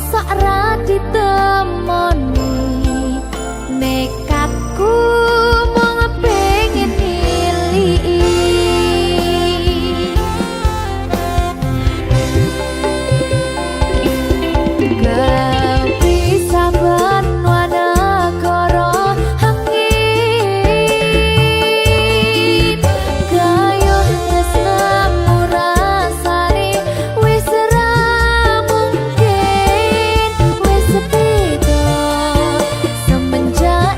mosok ra ditemoni nekatku mung pengen niliki kepisahan wanagara angin gayuh tresnamu rasane wis ra mungkin wis beda semenjak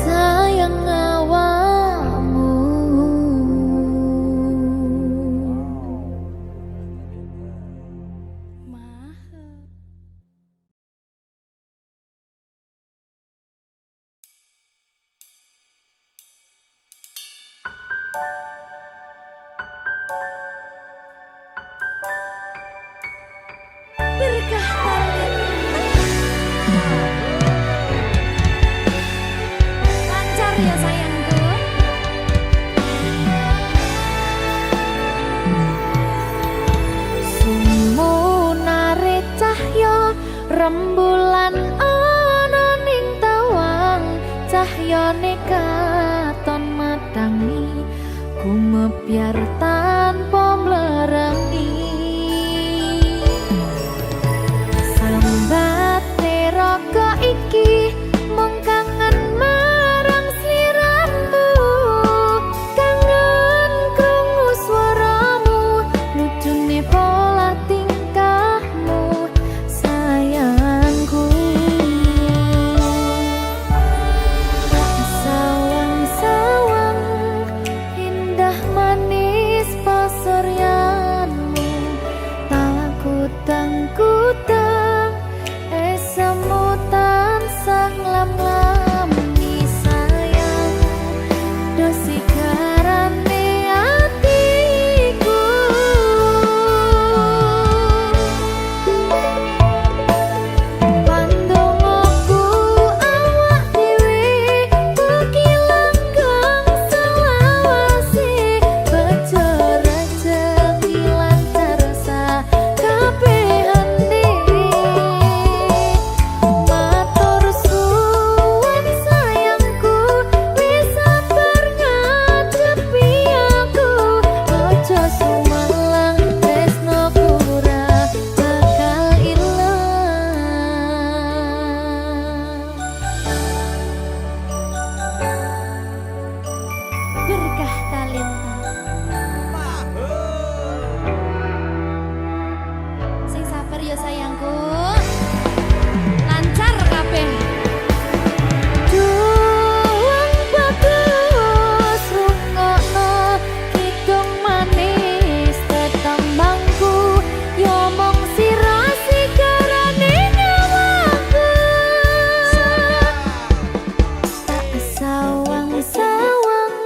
sayang awakmu. Berkah lancar ya sayangku. Sumunare cahya rembulan ana ning tawang, cahyane katon madangi gumebyar tanpa mlerengi. Sambate raga iki mung kangen marang sliramu, kangen krungu swaramu, lucune pola tingkahmu sayangku. Sawang-sawang indah manis pasuryanmu, takutang-kutang esemutan sang lam-lami sayang, dosi karane atiku. Pandongoku awak dhewe mugi langgeng selawase, bejo rejeki lancar sakabehane. Matur suwun sayangku, wis sabar ngadepi aku, ojo sumelang tresnoku ora bakal ilang. Berkah talenta sing sabar ya sayangku, lancar kabeh. Juang bagus rungokno kidung manis tetembangku, yo mung sira sigarane nyawaku. Tak sawang-sawang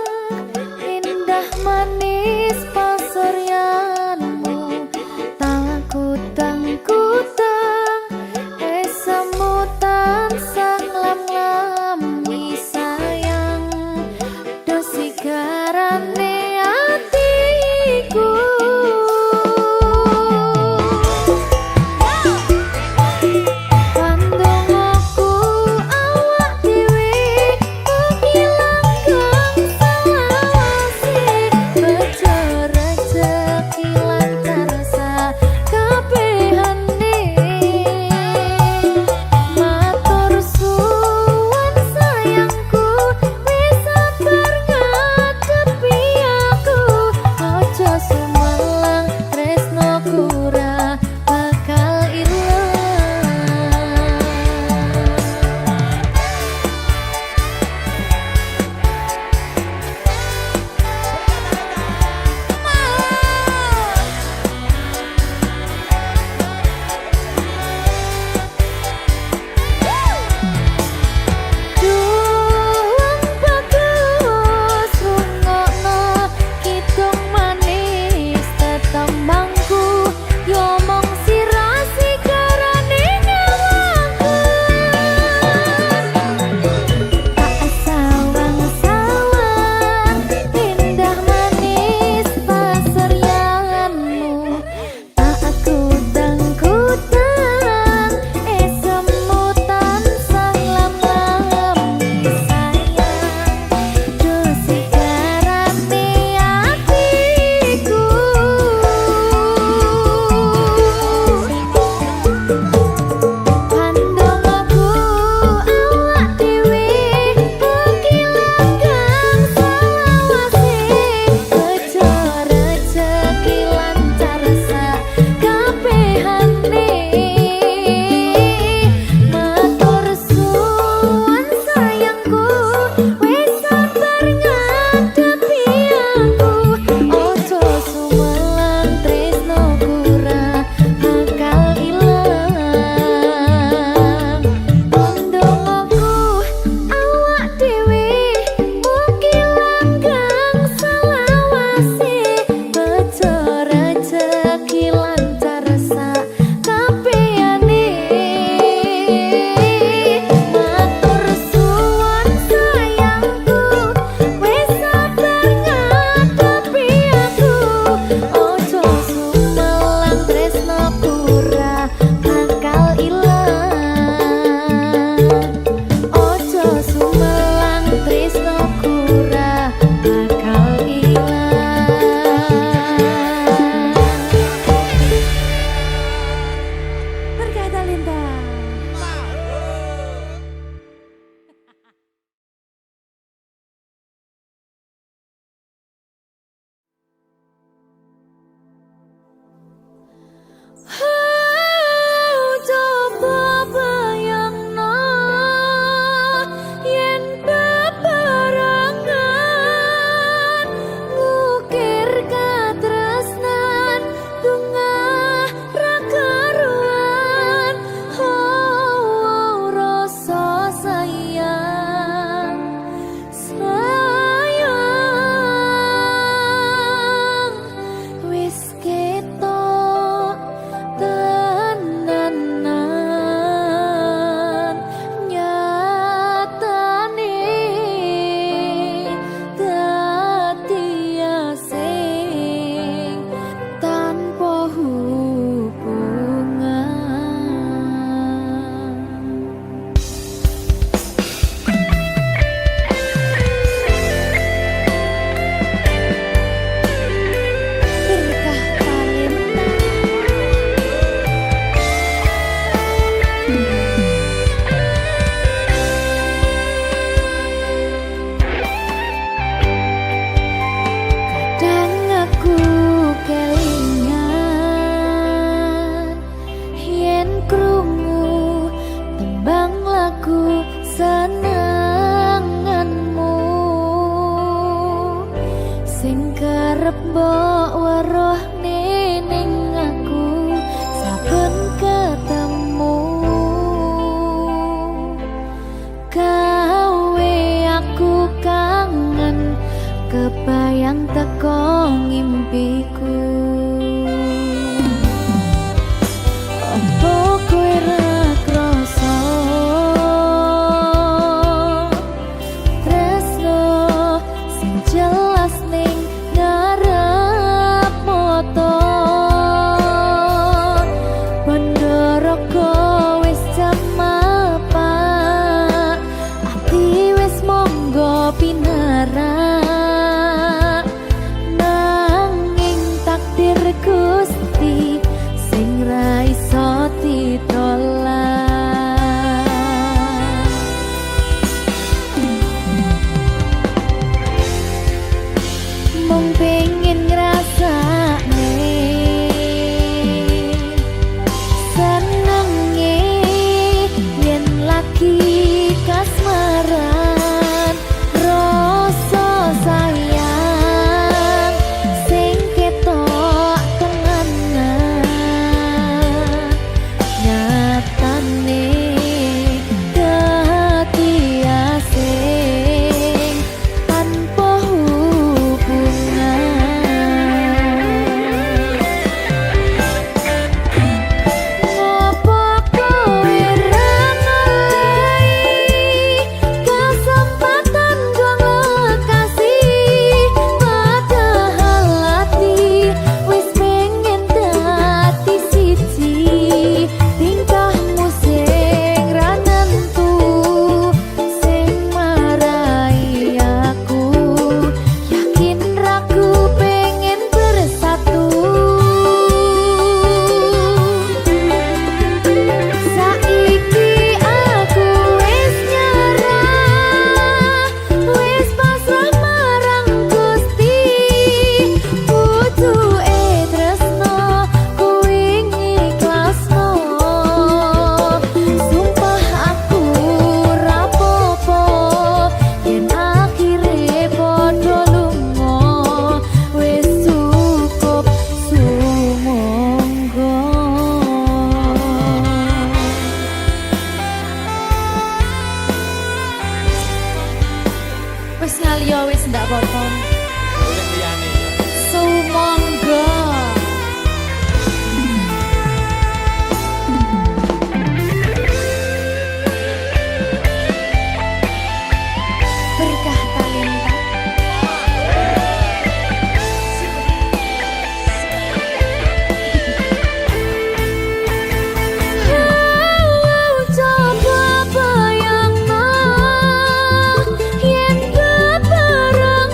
arep mbok weruh ning aku saben ketemu gawe aku kangen kebayang teko ngimpiku. Opo kowe ra krasa tresno sing jelas ning ngarep moto Bandaraga wis jam mapak ati wis monggo pinarak nanging takdir Gusti sing ra iso ditolak. Mung pengen ngrasakne senenge yen lagi kasmaran rasa sayang sing ketok tenganan nyatane dadi asing tanpa hubungan. Ngopo kowe ra ngelai kesempatan gua kasih padahal hati wis pengen dadi siji tingkahmu sing ra nentu sing marai aku yakin ragu pengen bersatu. Saiki aku wis nyerah wis pasrah marang Gusti butuhe tresno kuwi ngikhlasno sumpah aku ra popo yen akhire padha lunga wis cukup sumangga. Wis ngaliyo wis ndak apa-apa. Sumangga. Berkah talenta. Coba bayangno yen bebarengan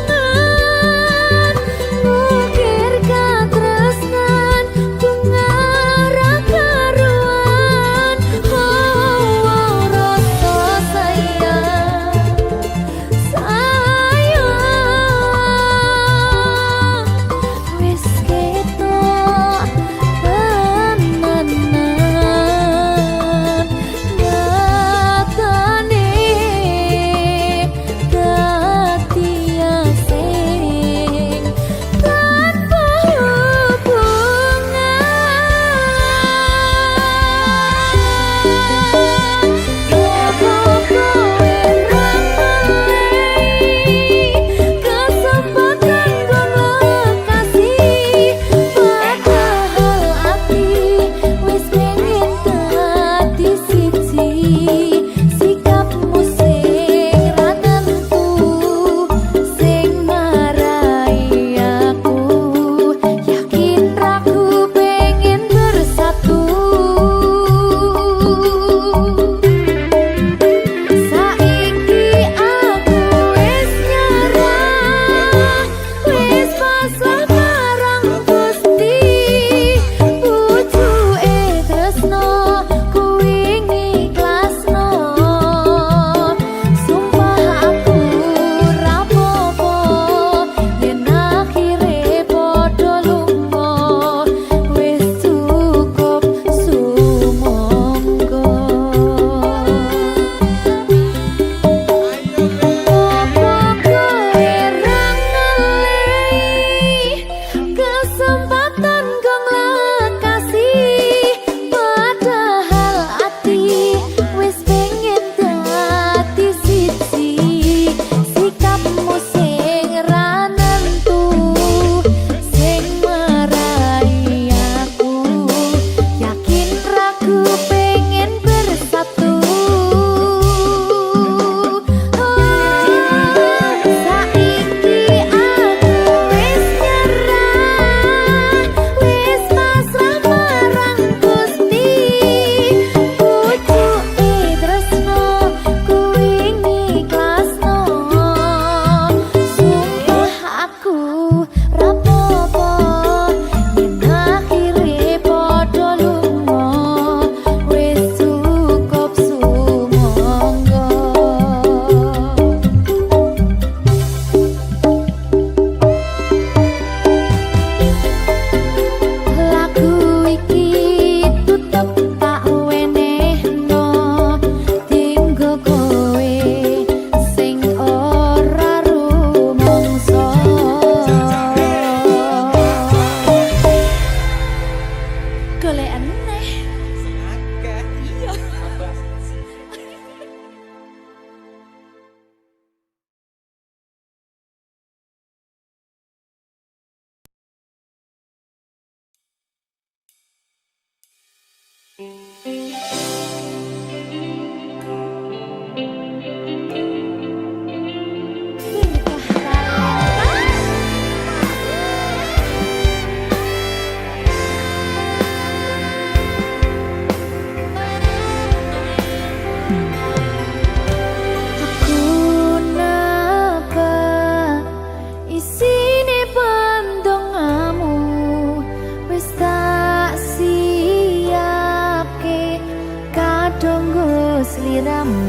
Sliramu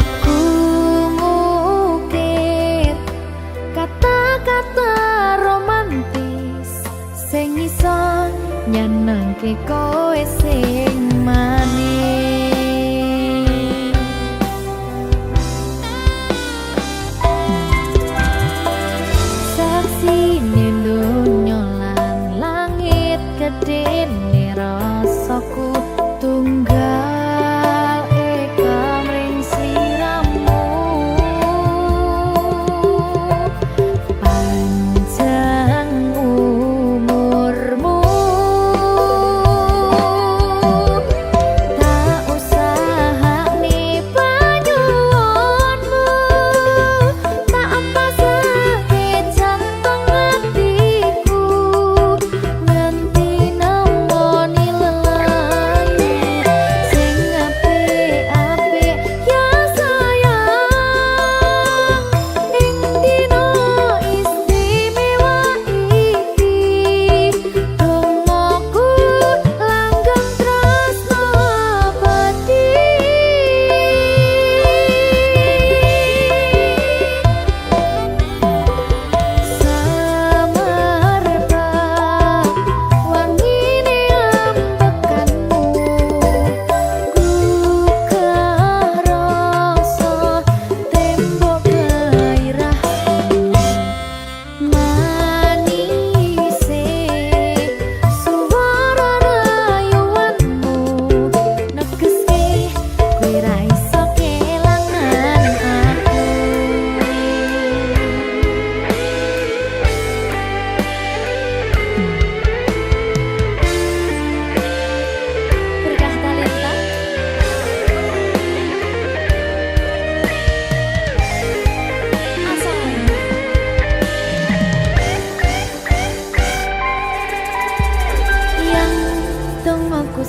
aku ngukir kata-kata romantis sing iso nyenengke kowe sing manis. Saksine donya lan langit gedene rasaku tunggal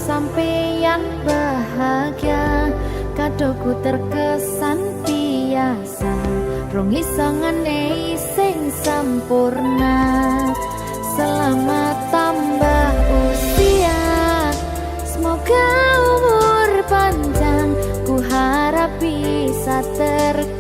sampeyan bahagia kadoku terkesan biasa rong iso ngenehi sing sampurna. Selamat tambah usia, semoga umur panjang, ku harap bisa terkenang.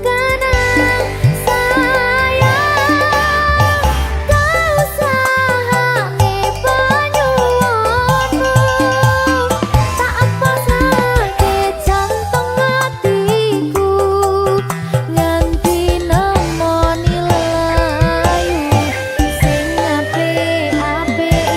Be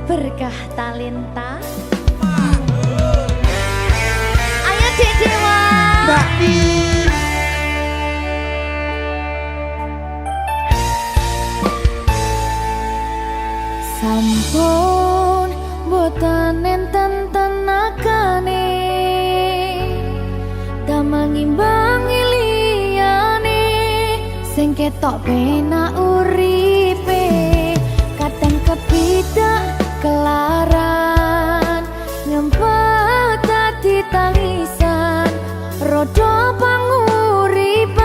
berkah talenta. Ayo Dek Dewa. Mbak Di. Sampun boten enten tenagane damang imbangi liyane sing ketok penak uripe kadang kepidak kelaran nyempet dadi tangisan rodo panguripan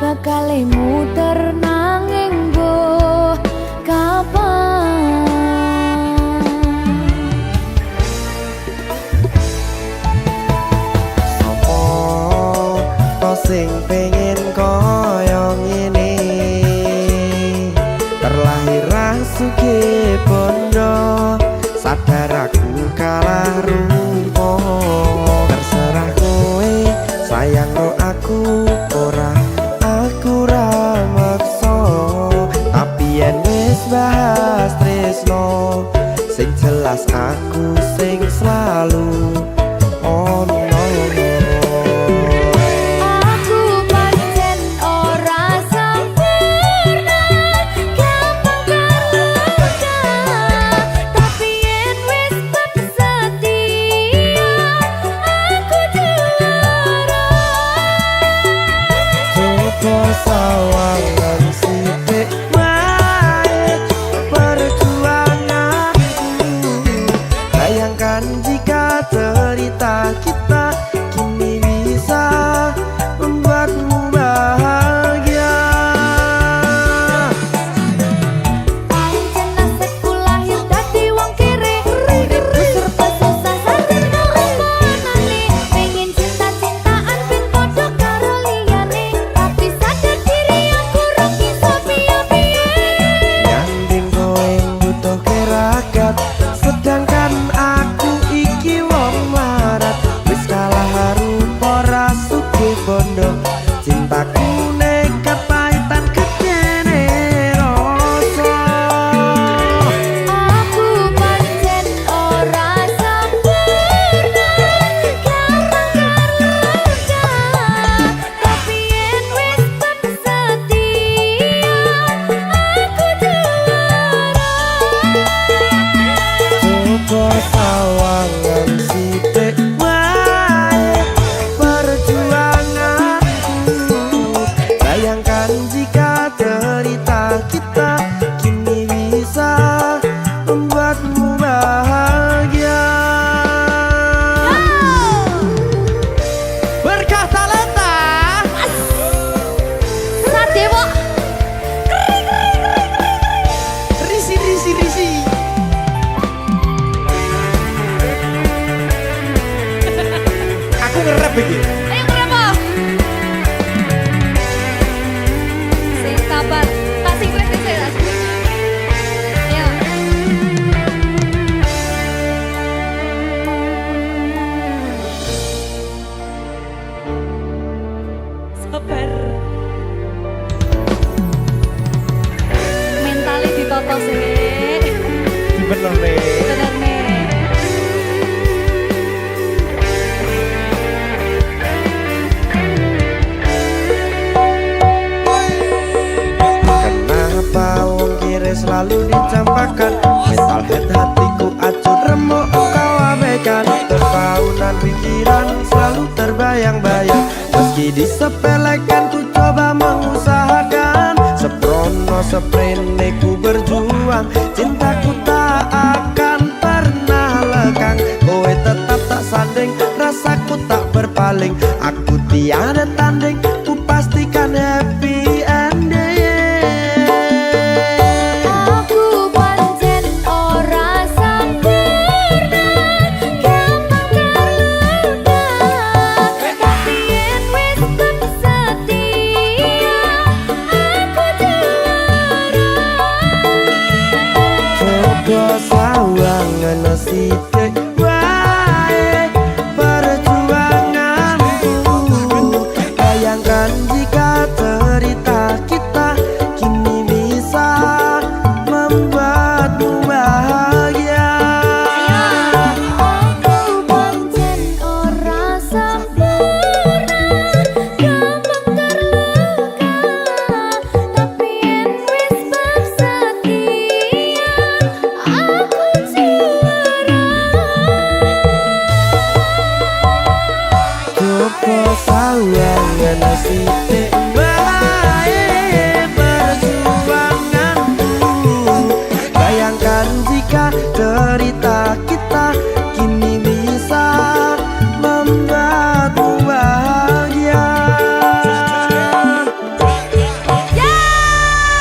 bakal muter nanging mbuh kapan. Sing pengen koyo ngene terlahir sugih bondo sadar aku kalah rumpo terserah kowe sayang ro aku ora aku ra maksa tapi yen wis bahas tresno sing jelas aku sing selalu ono. Sawangan sithik wae perjuanganku bayangkan jika cerita kita kini bisa membuatmu bahagia. Pancen nasibku lahir dadi wong kere uripku serba susah sadar karo panane pengen cinta-cintaan ben padha karo liyane tapi sadar diri aku ora bisa piye-piye. Nyanding kowe butuh keragat sedangkan aku iki wong larat wis kalah rupa ra sugih bondo cintaku nekat pahitan kedene rasa. Aku pancen ora sempurna gampang terluka tapi yen wis setia aku juara. Coba sawangan sithik wae perjuanganku bayangkan jika cerita kita kini bisa membuatmu bahagia. Berkah talenta Sadewo risi. Aku ngerep iki. ayo berapa? Sing sabar, kasih gue sih. Ayo. Sabar. Mentalnya ditoto sih. Bener nih. Bener nih. Kenapa wong kiri selalu dicampakkan mental head hatiku acur remuk kau abaikan terpaunan pikiran selalu terbayang-bayang meski disepelekan ku coba mengusahakan seprono seprene ku berjuang cintaku tak akan pernah lekang kowe tetap tak sanding rasaku tak berpaling aku tiada tanding ku pastikan happy ending. Aku pancen ora sempurna gampang terluka tapi yen wis setia aku juara. Coba sawangan sithik wae perjuanganku bayangkan jika cerita kita kini bisa membuatmu bahagia. sithik bae perjuanganku. Bayangkan jika cerita kita kini bisa membuatmu bahagia. Ya!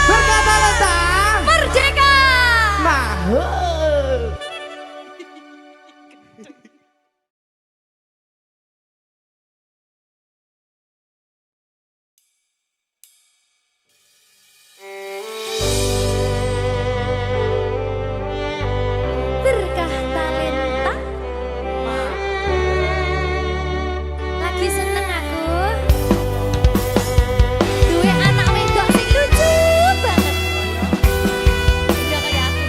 Berkata lestang Merdeka! mahal. Berkah talenta. Lagi seneng aku. Duwe anak wedok sing lucu banget. Ya kayak aku.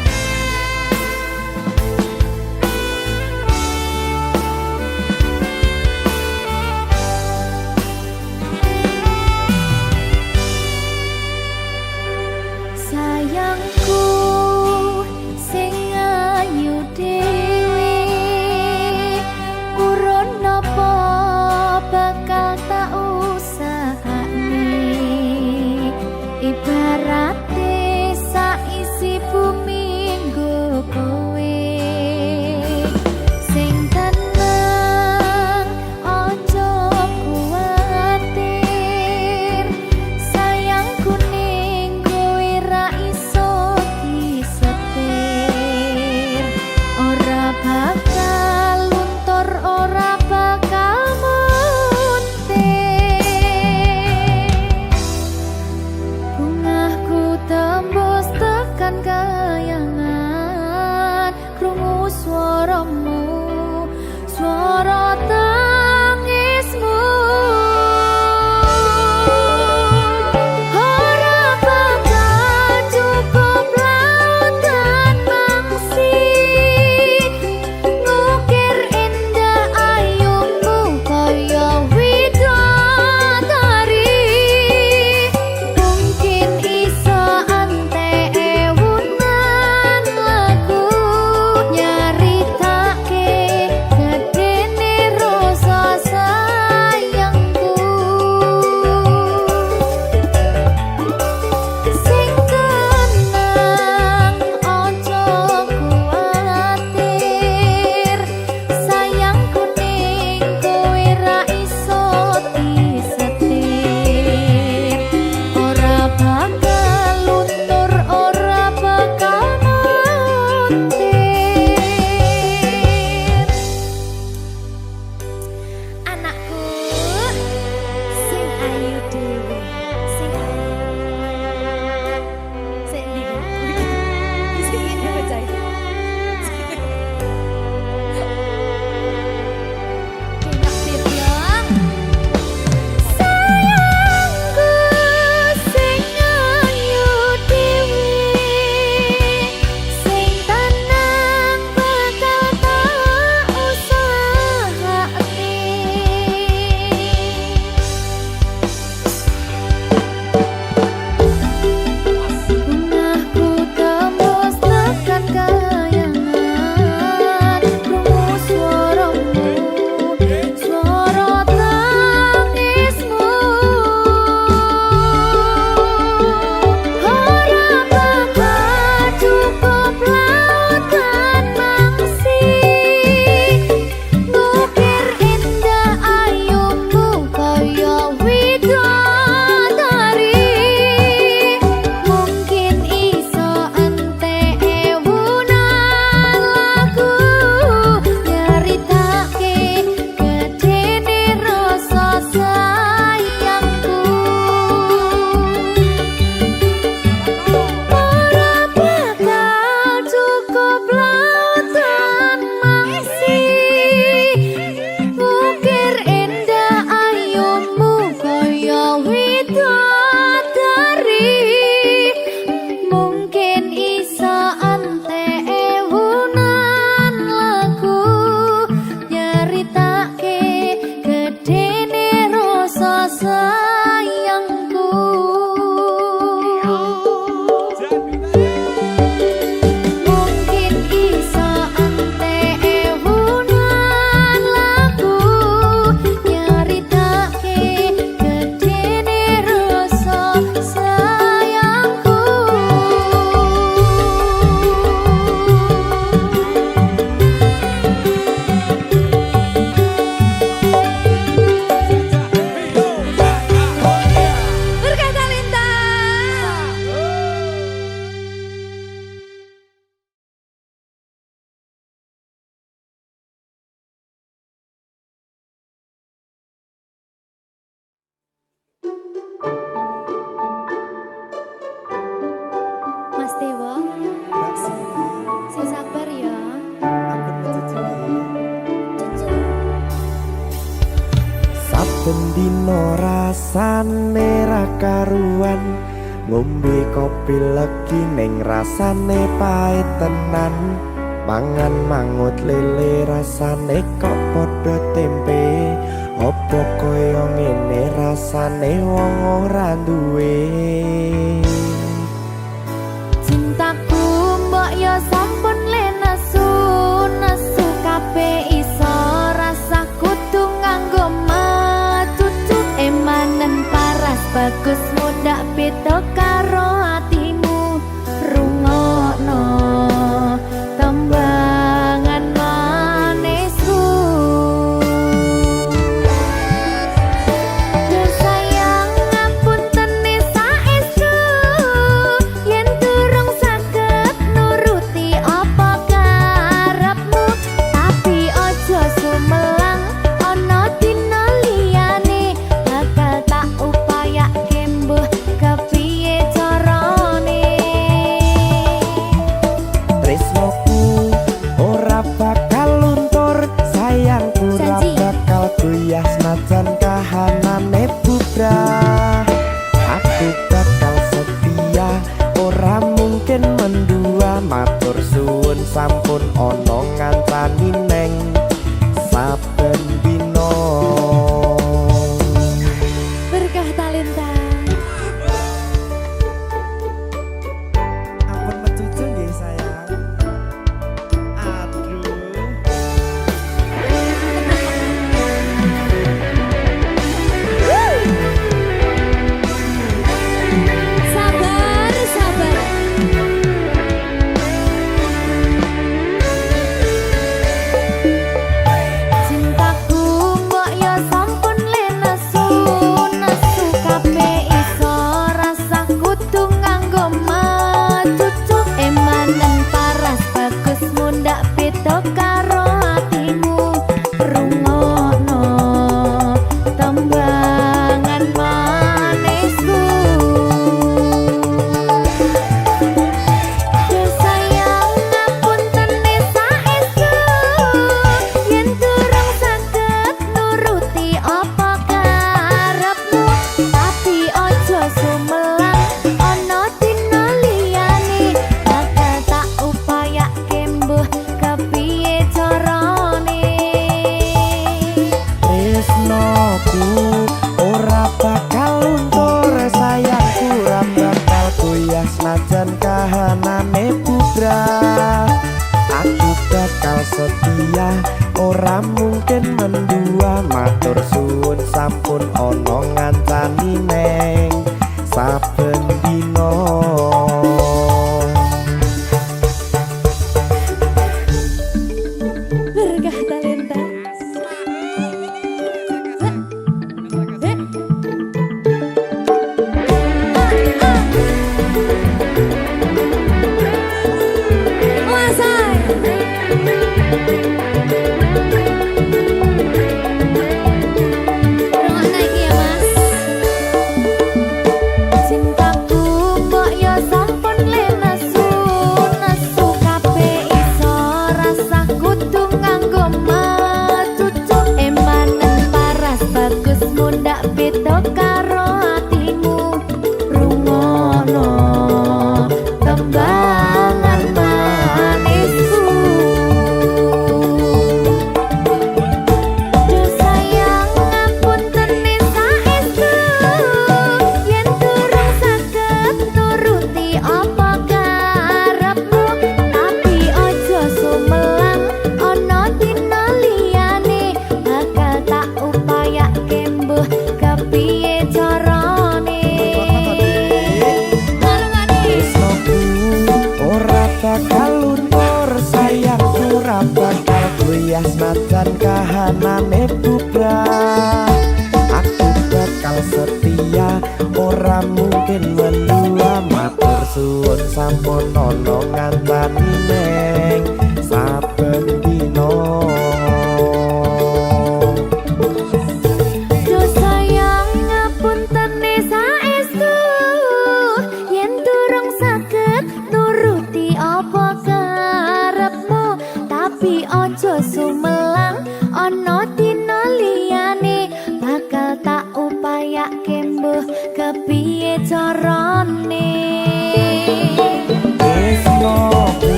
Sayangku sing ayu dhewe urun napa bakal tak usahane ibarate saisi bumi nggo kowe sing tenang aja kuwatir sayangku ning kowe ra iso disetir ora bakal luntur ora bakal muntir bungahku tembus tekan kayangan krungu swaramu swara tangismu ora bakal cukup lautan mangsi ngukir indah ayumu kaya widodari mungkin iso ante ewunan lagu nyaritake gedene rasa sayangku sing tenang aja kuwatir sayangku ning kowe ra iso disetir ora bakal luntur ora bakal muntir anakku sing ayu dhewe sing ndi sing ini bocah naktir ya sayangku sing ayu dhewe sing tenang bakal tak usahane bungahku tembus tekan kayangan krungu swaramu swara tangismu ora bakal cukup lautan mangsi ngukir indah ayumu kaya widodari mungkin iso ante ewunan lagu nyaritake gedene rasa sayangku ora bakal cukup lautan mangsi ngukir indah ayumu kaya widodari mungkin iso ante ewunan lagu nyaritake gedene rasa sayangku mungkin iso ante ewunan lagu nyaritake gedene rasane ra karuan, ngombe kopi legi ning rasane pahit tenan, mangan mangut lele rasane kok padha tempe, opo koyo ngene rasane wong ora duwe. Cintaku mbok yo sampun le nesu kabeh iso rasa kudu nganggo matutu emanen paras bagus mudak beda karo atimu rungokno tembangan manisku. Yo sayang ngapunten saestu yen durung saged nuruti apa karepmu, tapi ojo sumelang ana dina liyane bakal tak upayake mbuh kepiye carane. Tresnoku ora bakal luntur, sayangku ora Janji. bakal goyah senajan kahanane bubrah. Aku bakal setia, ora mungkin mendua, matur suwun sampun ana ngancani neng saben dina. Berkah talenta. Ampun mecucu nggih sayang. Aduh. Sabar, sabar. Cintaku mbok yo sampun le nesu kabeh iso rasa kudu nganggo matutu emanen paras bagus mundak beda karo atimu rungokno tembangan manisku. Yo sayang ngapunten saestu yen durung saged nuruti apa karepmu, tapi ojo sumelang ana dina liyane bakal tak upayake mbuh kepiye carane. Tresnoku ora bakal luntur, sayangku ora bakal goyah senajan kahanane bubrah. Aku bakal setia, ora mungkin mendua, matur suwun sampun ana ngancani neng saben dina. Berkah talenta. Cintaku mbok yo sampun le nesu kabeh iso rasa kudu nganggo matutu emanen paras bagus mundak beda karo atimu rungokno tembangan manisku. Yo sayang ngapunten saestu yen durung saged nuruti apa karepmu, tapi ojo sumelang ana dina liyane bakal tak upayake mbuh kepiye carane. Tresnoku ora bakal luntur, sayangku ora bakal goyah senajan kahanane bubrah. Aku bakal setia, ora mungkin mendua, matur suwun sampun ana ngancani neng saben dina. Yo sayang ngapunten saestu yen durung saged nuruti apa karepmu, tapi ojo sumelang ana dina liyane bakal tak upayake mbuh piye carane Tresnoku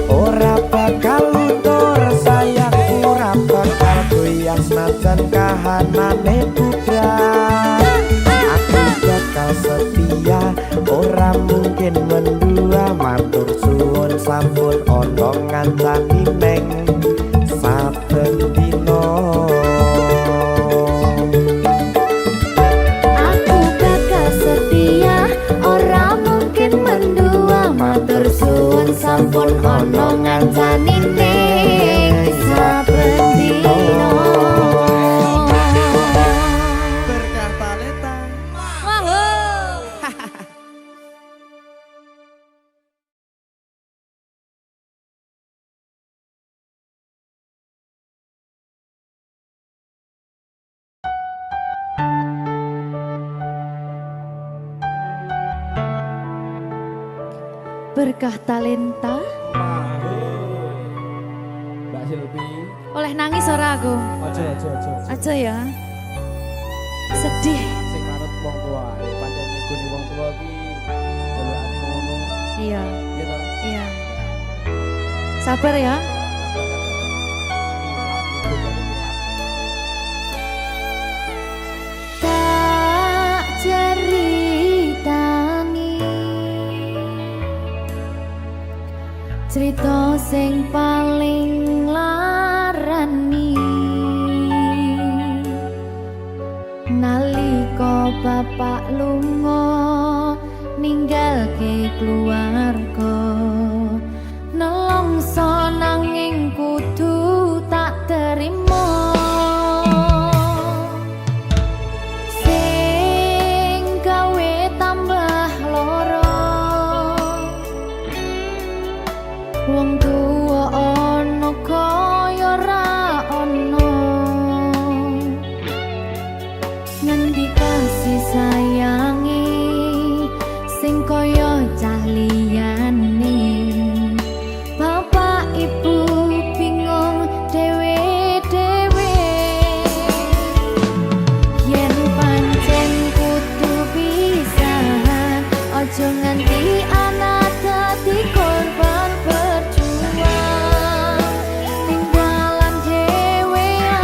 ora bakal luntur sayangku ora bakal goyah senajan kahanane budak aku bakal setia ora mungkin mendua matur suwun sampun ana ngancani neng saben dina aku bakal setia ora mungkin mendua matur suwun sampun ana ngancani ning saben dina berkah talenta berkah talenta Mbak Silvi, oleh nangis ora aku aja. aja ya sedih Sing manut wong tua, pancen ngikuni wong tua ki jelekane ngono. iya Ya ta? iya sabar ya tak ceritani cerita sing paling larani nalika bapak lunga ninggalke keluarga nelongso nanging kudu tak terima sing gawe tambah loro wong tuwa ana kaya ra ana ngendi kasih sayangi sing kaya cah liyane bapak ibu bingung dhewe-dhewe yen pancen kudu pisahan aja nganti anak dadi korban berjuang tinggalan dhewean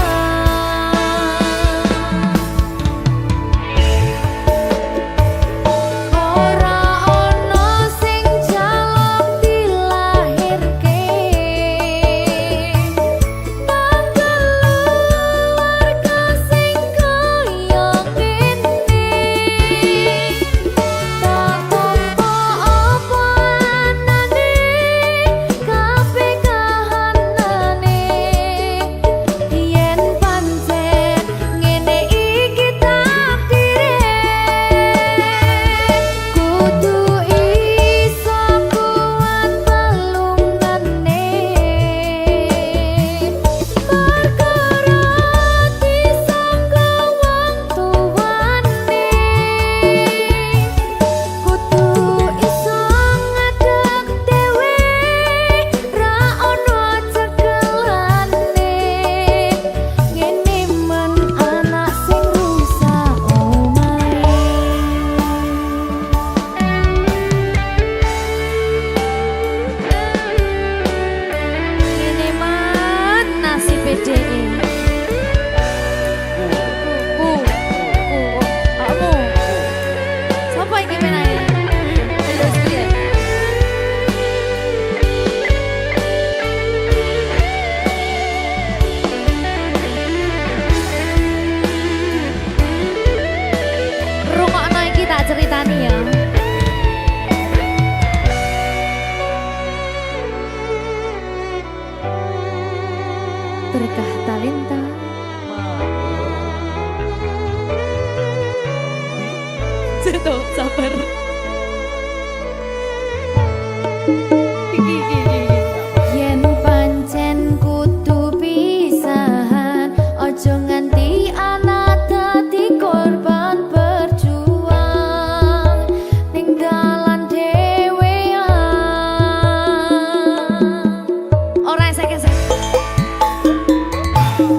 ora ana sing jaluk dilahirke keluarga sing kaya ngene tak apa anane kabeh kahanane yen pancen ngene iki takdire kudu iso kuat pelungane perkara disangka wong tuwane kudu iso ngadeg dhewe ra ono cekelane ngene men anak sing rusak omahe ngene men nasib dhewe kamu siapa ini menanya terus dia rungokno iki tak ceritani ya berkah talenta Tuh, sabar. Yen pancen kudu pisahan, ojo nganti anak dadi korban berjuang ning dalan dhewean. Ora esek-esek.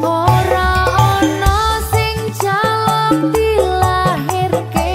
Ora ono sing jaluk dilahirke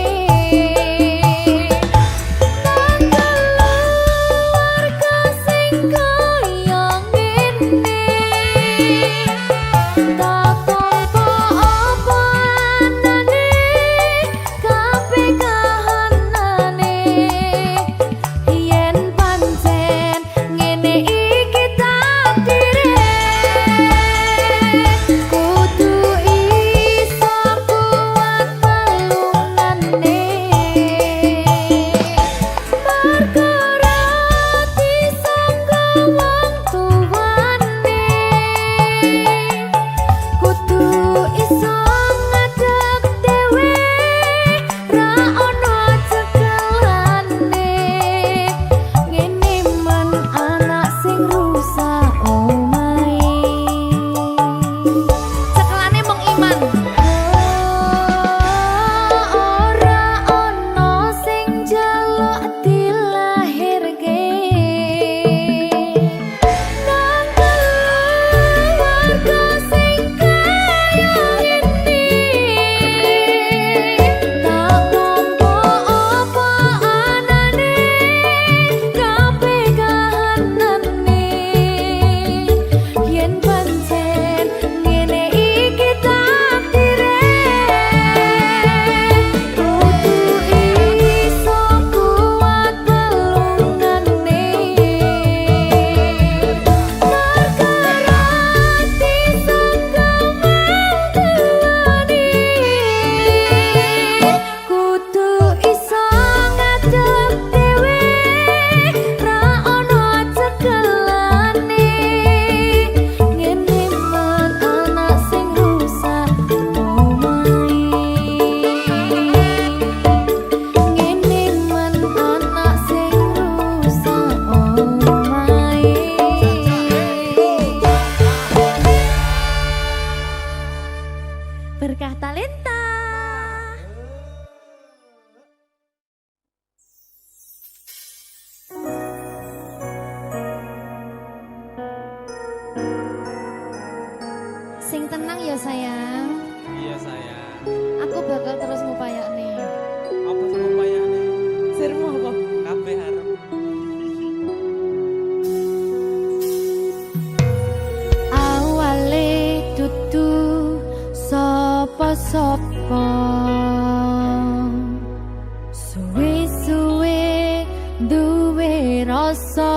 rasa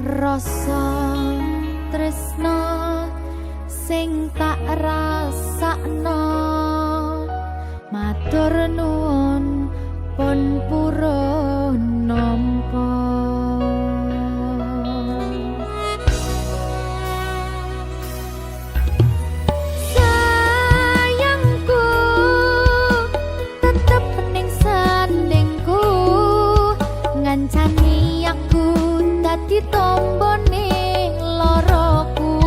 rasa tresno sing tak rasakno matur nuwun pun purun nampa sayangku tetep ning sandingku ngancani aku dadi tombone loroku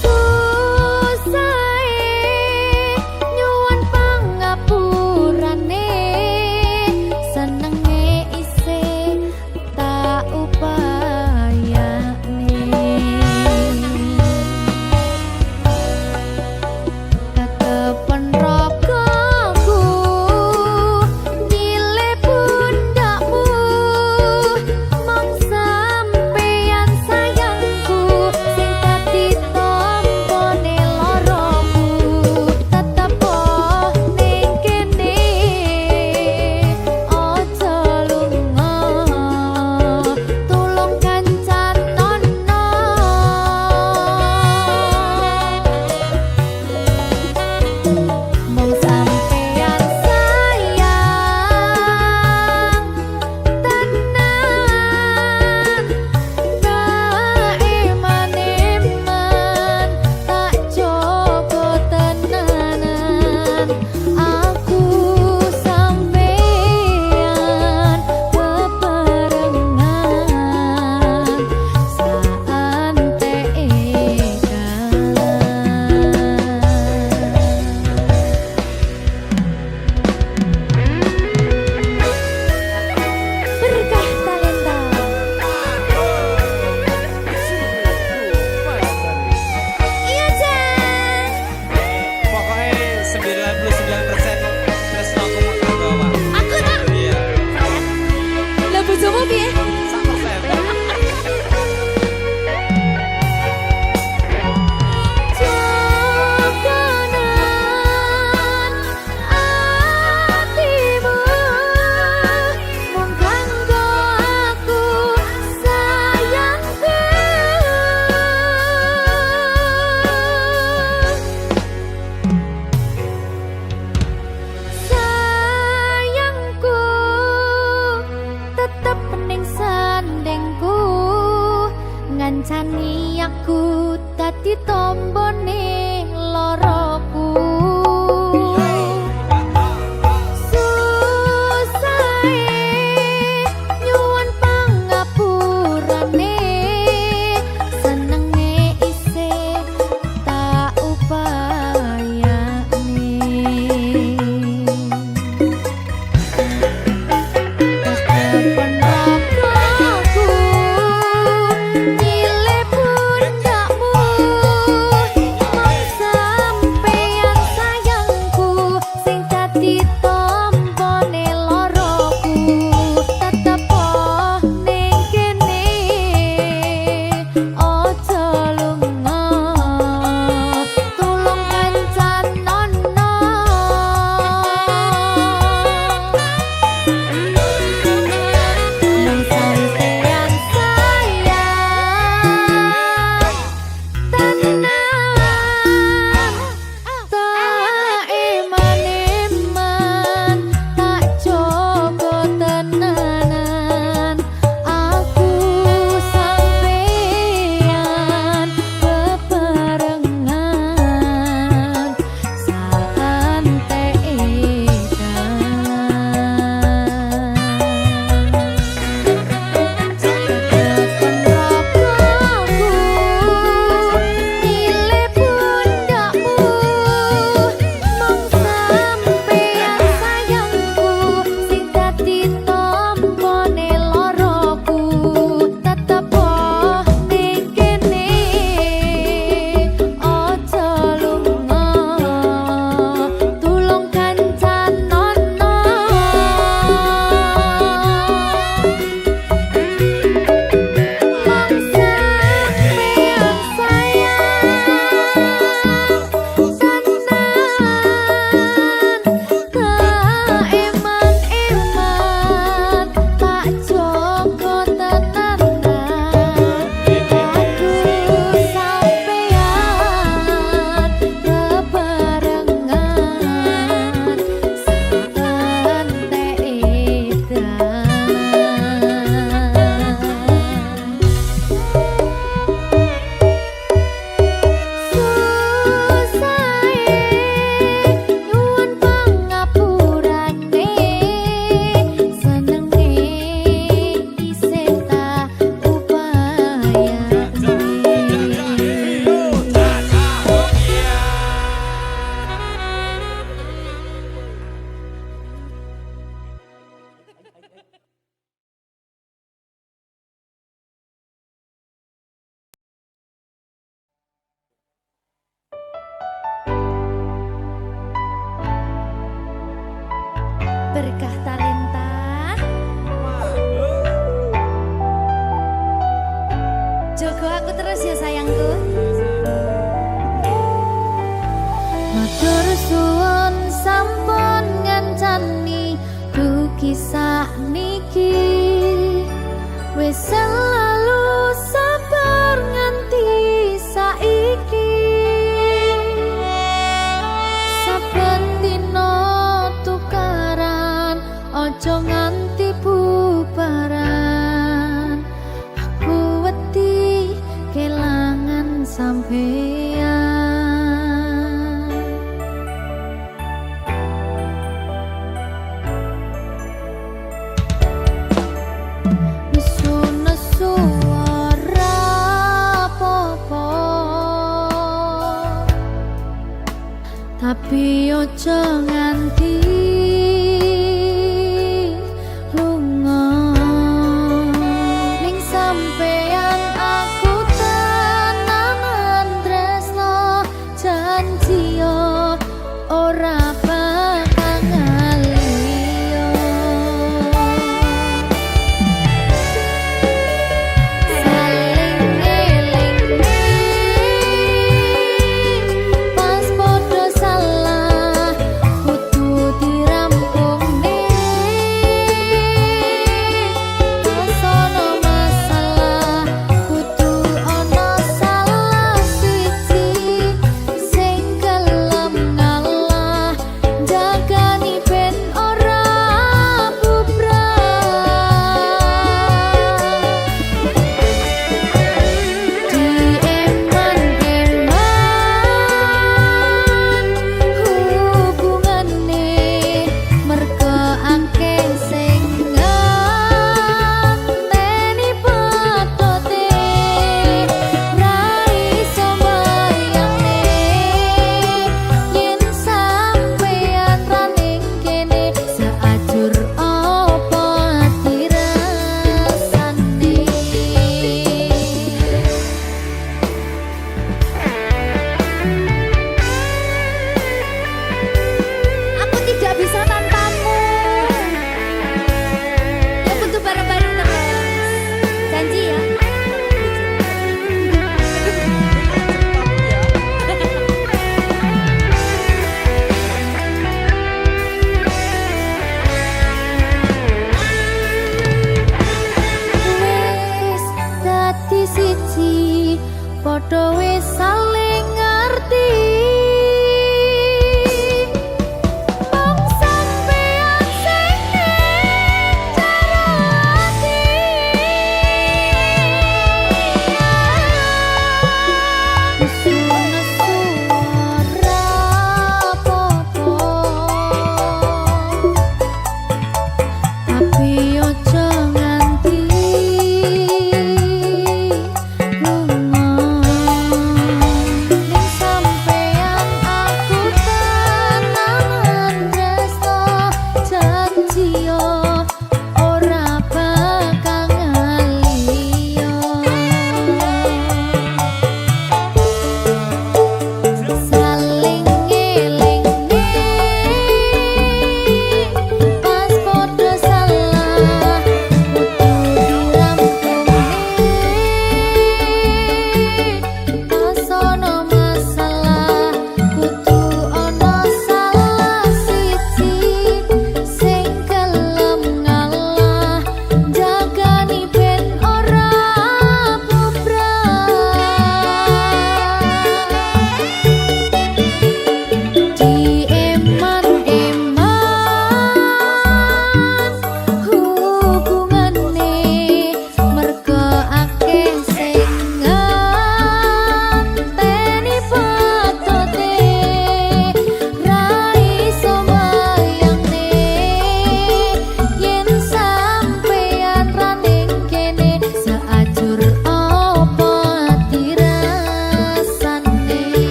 susahe nyuwun pangapurane berkah talenta. Jogo aku terus ya sayangku. Matur suwun sampun ngancani dugi sakniki. Wis selalu sabar nganti saiki. Saben dina tukaran ojo nganti bubaran. Aku wedi kelangan sampeyan. Nesu-nesu ora apa-apa, tapi ojo nganti